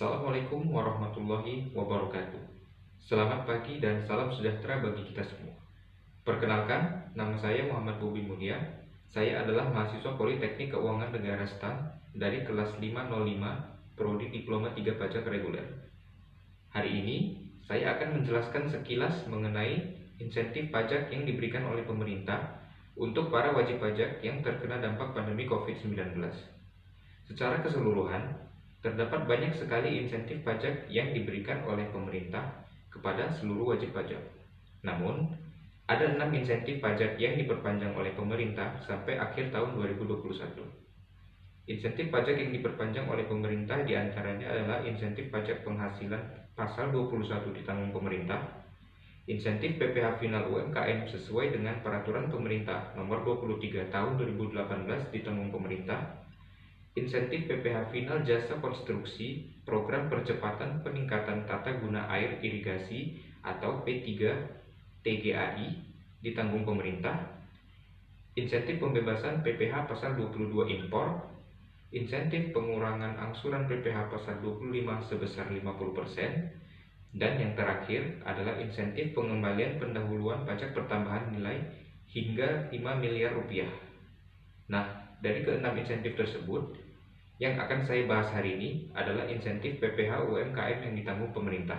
Assalamualaikum warahmatullahi wabarakatuh. Selamat pagi dan salam sejahtera bagi kita semua. Perkenalkan, nama saya Muhammad Bobi Mulia. Saya adalah mahasiswa Politeknik Keuangan Negara STAN dari kelas 505 Prodi Diploma 3 Pajak Reguler. Hari ini, saya akan menjelaskan sekilas mengenai insentif pajak yang diberikan oleh pemerintah untuk para wajib pajak yang terkena dampak pandemi COVID-19. Secara keseluruhan, terdapat banyak sekali insentif pajak yang diberikan oleh pemerintah kepada seluruh wajib pajak. Namun, ada 6 insentif pajak yang diperpanjang oleh pemerintah sampai akhir tahun 2021. Insentif pajak yang diperpanjang oleh pemerintah diantaranya adalah insentif pajak penghasilan pasal 21 ditanggung pemerintah, insentif PPh final UMKM sesuai dengan peraturan pemerintah nomor 23 tahun 2018 ditanggung pemerintah, insentif PPh final jasa konstruksi program percepatan peningkatan tata guna air irigasi atau P3TGAI ditanggung pemerintah, insentif pembebasan PPh pasal 22 impor, insentif pengurangan angsuran PPh pasal 25 sebesar 50%, dan yang terakhir adalah insentif pengembalian pendahuluan pajak pertambahan nilai hingga 5 miliar rupiah. Nah, dari keenam insentif tersebut, yang akan saya bahas hari ini adalah insentif PPh UMKM yang ditanggung pemerintah,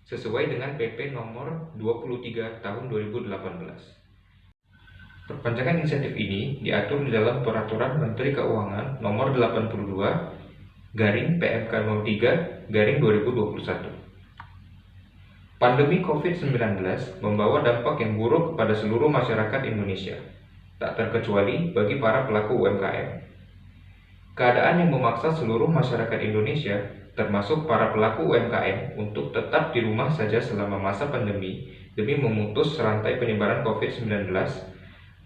sesuai dengan PP nomor 23 tahun 2018. Perpanjangan insentif ini diatur di dalam Peraturan Menteri Keuangan nomor 82/PMK 03/2021. Pandemi COVID-19 membawa dampak yang buruk kepada seluruh masyarakat Indonesia, tak terkecuali bagi para pelaku UMKM. Keadaan yang memaksa seluruh masyarakat Indonesia, termasuk para pelaku UMKM, untuk tetap di rumah saja selama masa pandemi demi memutus rantai penyebaran COVID-19,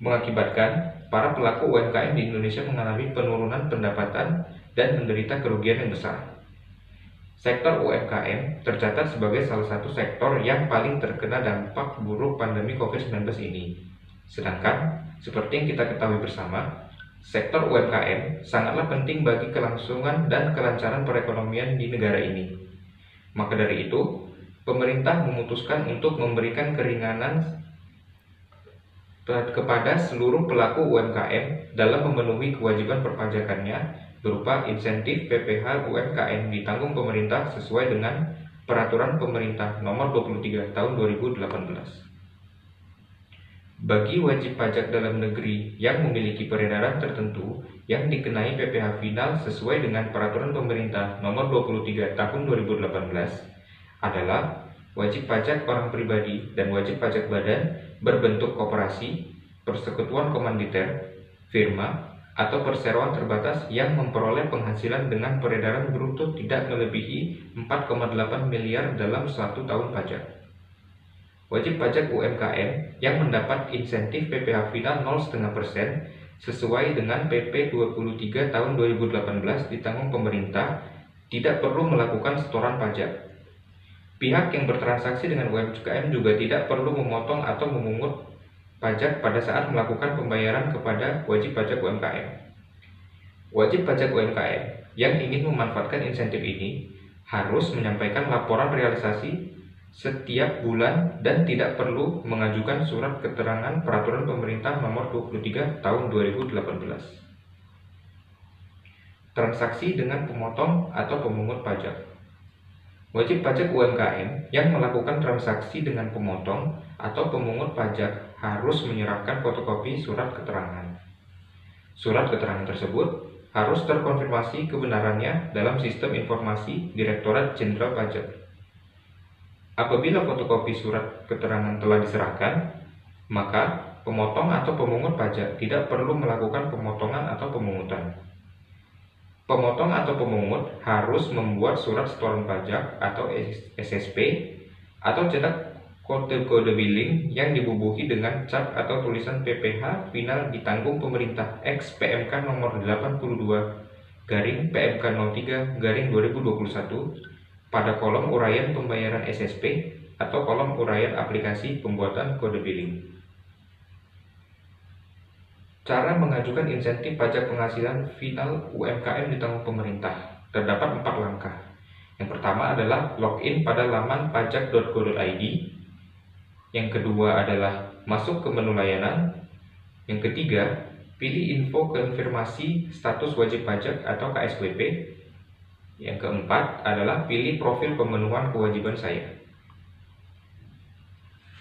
mengakibatkan para pelaku UMKM di Indonesia mengalami penurunan pendapatan dan menderita kerugian yang besar. Sektor UMKM tercatat sebagai salah satu sektor yang paling terkena dampak buruk pandemi COVID-19 ini. Sedangkan, seperti yang kita ketahui bersama, sektor UMKM sangatlah penting bagi kelangsungan dan kelancaran perekonomian di negara ini. Maka dari itu, pemerintah memutuskan untuk memberikan keringanan kepada seluruh pelaku UMKM dalam memenuhi kewajiban perpajakannya berupa insentif PPh UMKM ditanggung pemerintah sesuai dengan Peraturan Pemerintah Nomor 23 Tahun 2018. Bagi wajib pajak dalam negeri yang memiliki peredaran tertentu yang dikenai PPh final sesuai dengan Peraturan Pemerintah Nomor 23 Tahun 2018 adalah wajib pajak orang pribadi dan wajib pajak badan berbentuk koperasi, persekutuan komanditer, firma, atau perseroan terbatas yang memperoleh penghasilan dengan peredaran bruto tidak melebihi 4,8 miliar dalam suatu tahun pajak. Wajib pajak UMKM yang mendapat insentif PPh final 0,5% sesuai dengan PP 23 tahun 2018 ditanggung pemerintah tidak perlu melakukan setoran pajak. Pihak yang bertransaksi dengan UMKM juga tidak perlu memotong atau memungut pajak pada saat melakukan pembayaran kepada wajib pajak UMKM. Wajib pajak UMKM yang ingin memanfaatkan insentif ini harus menyampaikan laporan realisasi setiap bulan dan tidak perlu mengajukan surat keterangan Peraturan Pemerintah Nomor 23 Tahun 2018. Transaksi dengan pemotong atau pemungut pajak. Wajib pajak UMKM yang melakukan transaksi dengan pemotong atau pemungut pajak harus menyerahkan fotokopi surat keterangan. Surat keterangan tersebut harus terkonfirmasi kebenarannya dalam Sistem Informasi Direktorat Jenderal Pajak. Apabila fotokopi surat keterangan telah diserahkan, maka pemotong atau pemungut pajak tidak perlu melakukan pemotongan atau pemungutan. Pemotong atau pemungut harus membuat surat setoran pajak atau SSP atau cetak kode billing yang dibubuhi dengan cap atau tulisan PPh final ditanggung pemerintah X PMK nomor 82/PMK 03/2021 pada kolom uraian pembayaran SSP atau kolom uraian aplikasi pembuatan kode billing. Cara mengajukan insentif pajak penghasilan final UMKM ditanggung pemerintah. Terdapat 4 langkah. Yang pertama adalah login pada laman pajak.go.id. Yang kedua adalah masuk ke menu layanan. Yang ketiga, pilih info konfirmasi status wajib pajak atau KSWP. Yang keempat adalah pilih profil pemenuhan kewajiban saya.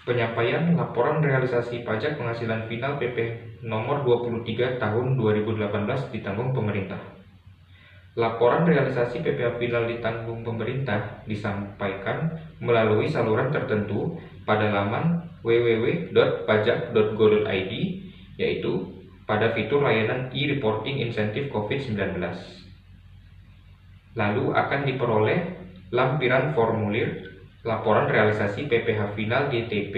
Penyampaian laporan realisasi pajak penghasilan final PP nomor 23 tahun 2018 ditanggung pemerintah. Laporan realisasi PPh final ditanggung pemerintah disampaikan melalui saluran tertentu pada laman www.pajak.go.id, yaitu pada fitur layanan e-reporting insentif COVID-19. Lalu akan diperoleh lampiran formulir laporan realisasi PPh final DTP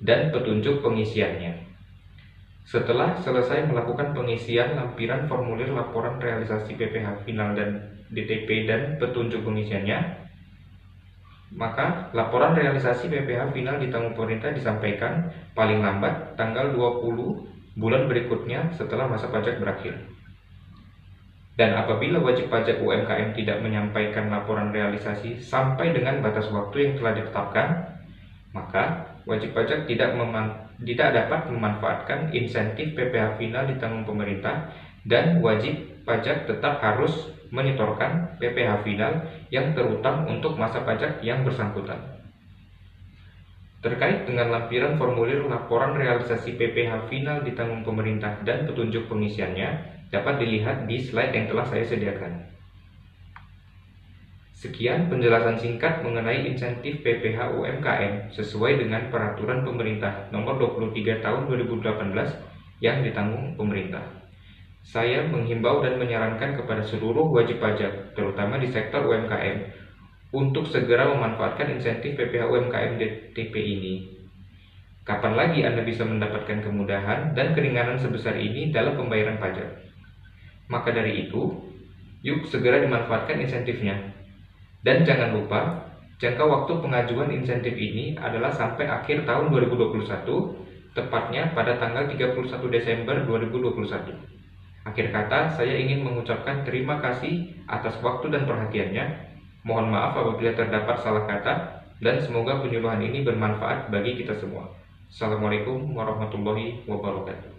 dan petunjuk pengisiannya. Setelah selesai melakukan pengisian lampiran formulir laporan realisasi PPh final dan DTP dan petunjuk pengisiannya, maka laporan realisasi PPh final ditanggung pemerintah disampaikan paling lambat tanggal 20 bulan berikutnya setelah masa pajak berakhir. Dan apabila wajib pajak UMKM tidak menyampaikan laporan realisasi sampai dengan batas waktu yang telah ditetapkan, maka wajib pajak tidak dapat memanfaatkan insentif PPh final ditanggung pemerintah dan wajib pajak tetap harus menyetorkan PPh final yang terutang untuk masa pajak yang bersangkutan. Terkait dengan lampiran formulir laporan realisasi PPh final ditanggung pemerintah dan petunjuk pengisiannya, dapat dilihat di slide yang telah saya sediakan. Sekian penjelasan singkat mengenai insentif PPh UMKM sesuai dengan peraturan pemerintah nomor 23 tahun 2018 yang ditanggung pemerintah. Saya menghimbau dan menyarankan kepada seluruh wajib pajak, terutama di sektor UMKM, untuk segera memanfaatkan insentif PPh UMKM DTP ini. Kapan lagi Anda bisa mendapatkan kemudahan dan keringanan sebesar ini dalam pembayaran pajak? Maka dari itu, yuk segera dimanfaatkan insentifnya. Dan jangan lupa, jangka waktu pengajuan insentif ini adalah sampai akhir tahun 2021, tepatnya pada tanggal 31 Desember 2021. Akhir kata, saya ingin mengucapkan terima kasih atas waktu dan perhatiannya. Mohon maaf apabila terdapat salah kata, dan semoga penyuluhan ini bermanfaat bagi kita semua. Assalamualaikum warahmatullahi wabarakatuh.